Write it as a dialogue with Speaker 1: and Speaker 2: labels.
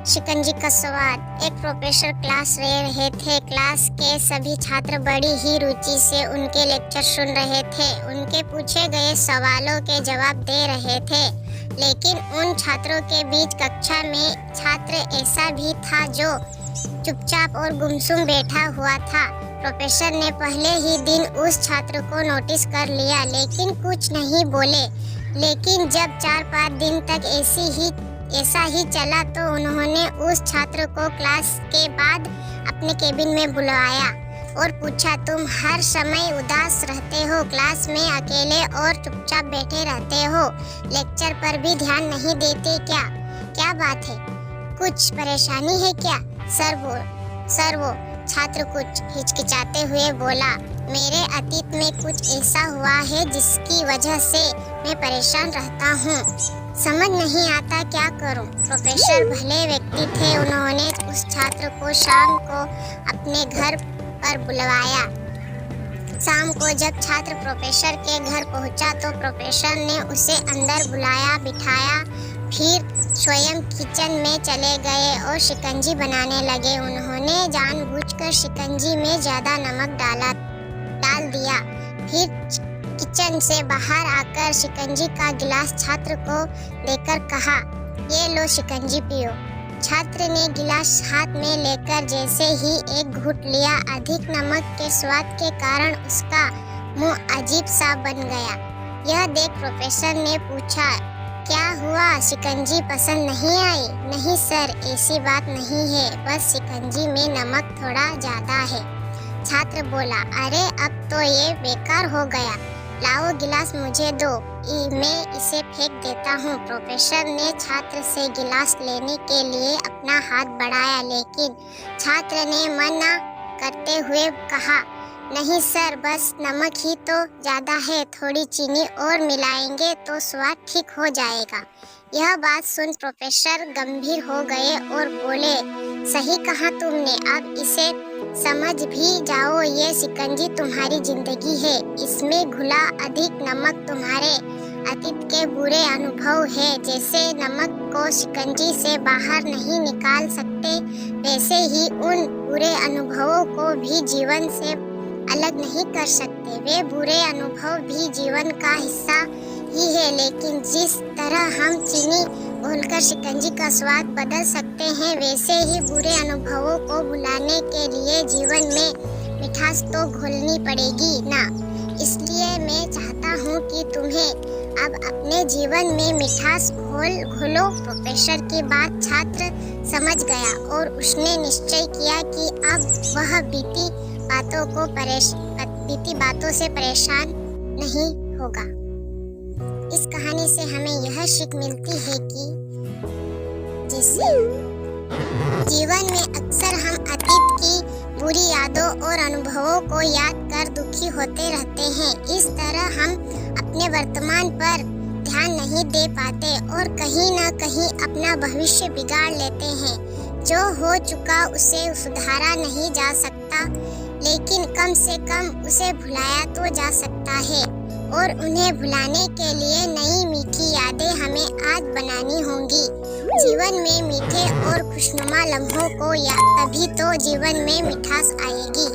Speaker 1: शिकंजी का स्वाद। एक प्रोफेसर क्लास ले रहे थे। क्लास के सभी छात्र बड़ी ही रुचि से उनके लेक्चर सुन रहे थे। उनके पूछे गए सवालों के जवाब दे रहे थे। लेकिन उन छात्रों के बीच कक्षा में छात्र ऐसा भी था जो चुपचाप और गुमसुम बैठा हुआ था। प्रोफेसर ने पहले ही दिन उस छात्र को नोटिस कर लिया, लेकिन कुछ नहीं बोले। लेकिन जब 4-5 दिन तक ऐसा ही चला तो उन्होंने उस छात्र को क्लास के बाद अपने केबिन में बुलवाया और पूछा, तुम हर समय उदास रहते हो, क्लास में अकेले और चुपचाप बैठे रहते हो, लेक्चर पर भी ध्यान नहीं देते क्या? क्या बात है? कुछ परेशानी है क्या? सर वो छात्र कुछ हिचकिचाते हुए बोला, मेरे अतीत में कुछ ऐसा हुआ है जिसकी वजह से मैं परेशान रहता हूँ। समझ नहीं आता क्या करूं। प्रोफेसर भले व्यक्ति थे। उन्होंने उस छात्र को शाम को अपने घर पर बुलवाया। शाम को जब छात्र प्रोफेसर के घर पहुंचा तो प्रोफेसर ने उसे अंदर बुलाया, बिठाया, फिर स्वयं किचन में चले गए और शिकंजी बनाने लगे। उन्होंने जानबूझकर शिकंजी में ज़्यादा नमक डाल दिया। फिर किचन से बाहर आकर शिकंजी का गिलास छात्र को देकर कहा, ये लो शिकंजी पियो। छात्र ने गिलास हाथ में लेकर जैसे ही एक घूंट लिया, अधिक नमक के स्वाद के कारण उसका मुंह अजीब सा बन गया। यह देख प्रोफेसर ने पूछा, क्या हुआ, शिकंजी पसंद नहीं आई? नहीं सर, ऐसी बात नहीं है, बस शिकंजी में नमक थोड़ा ज़्यादा है। छात्र बोला, अरे अब तो ये बेकार हो गया, लाओ गिलास मुझे दो, मैं इसे फेंक देता हूँ। प्रोफेसर ने छात्र से गिलास लेने के लिए अपना हाथ बढ़ाया, लेकिन छात्र ने मना करते हुए कहा, नहीं सर, बस नमक ही तो ज़्यादा है, थोड़ी चीनी और मिलाएंगे तो स्वाद ठीक हो जाएगा। यह बात सुन प्रोफेसर गंभीर हो गए और बोले, सही कहा तुमने, अब इसे समझ भी जाओ, ये शिकंजी तुम्हारी जिंदगी है, इसमें घुला अधिक नमक तुम्हारे अतीत के बुरे अनुभव है। जैसे नमक को शिकंजी से बाहर नहीं निकाल सकते, वैसे ही उन बुरे अनुभवों को भी जीवन से अलग नहीं कर सकते। वे बुरे अनुभव भी जीवन का हिस्सा ही है, लेकिन जिस तरह हम चीनी घोलकर शिकंजी का स्वाद बदल सकते हैं, वैसे ही बुरे अनुभवों को भुलाने के लिए जीवन में मिठास तो घोलनी पड़ेगी ना। इसलिए मैं चाहता हूँ कि तुम्हें अब अपने जीवन में मिठास घोलो। प्रोफेसर की बात छात्र समझ गया और उसने निश्चय किया कि अब वह बीती बातों से परेशान नहीं होगा। इस कहानी से हमें यह सीख मिलती है कि जैसे जीवन में अक्सर हम अतीत की बुरी यादों और अनुभवों को याद कर दुखी होते रहते हैं। इस तरह हम अपने वर्तमान पर ध्यान नहीं दे पाते और कहीं न कहीं अपना भविष्य बिगाड़ लेते हैं। जो हो चुका उसे सुधारा नहीं जा सकता, लेकिन कम से कम उसे भुलाया तो जा सकता है, और उन्हें भुलाने के लिए नई मीठी यादें हमें आज बनानी होंगी। जीवन में मीठे और खुशनुमा लम्हों को तभी तो जीवन में मिठास आएगी।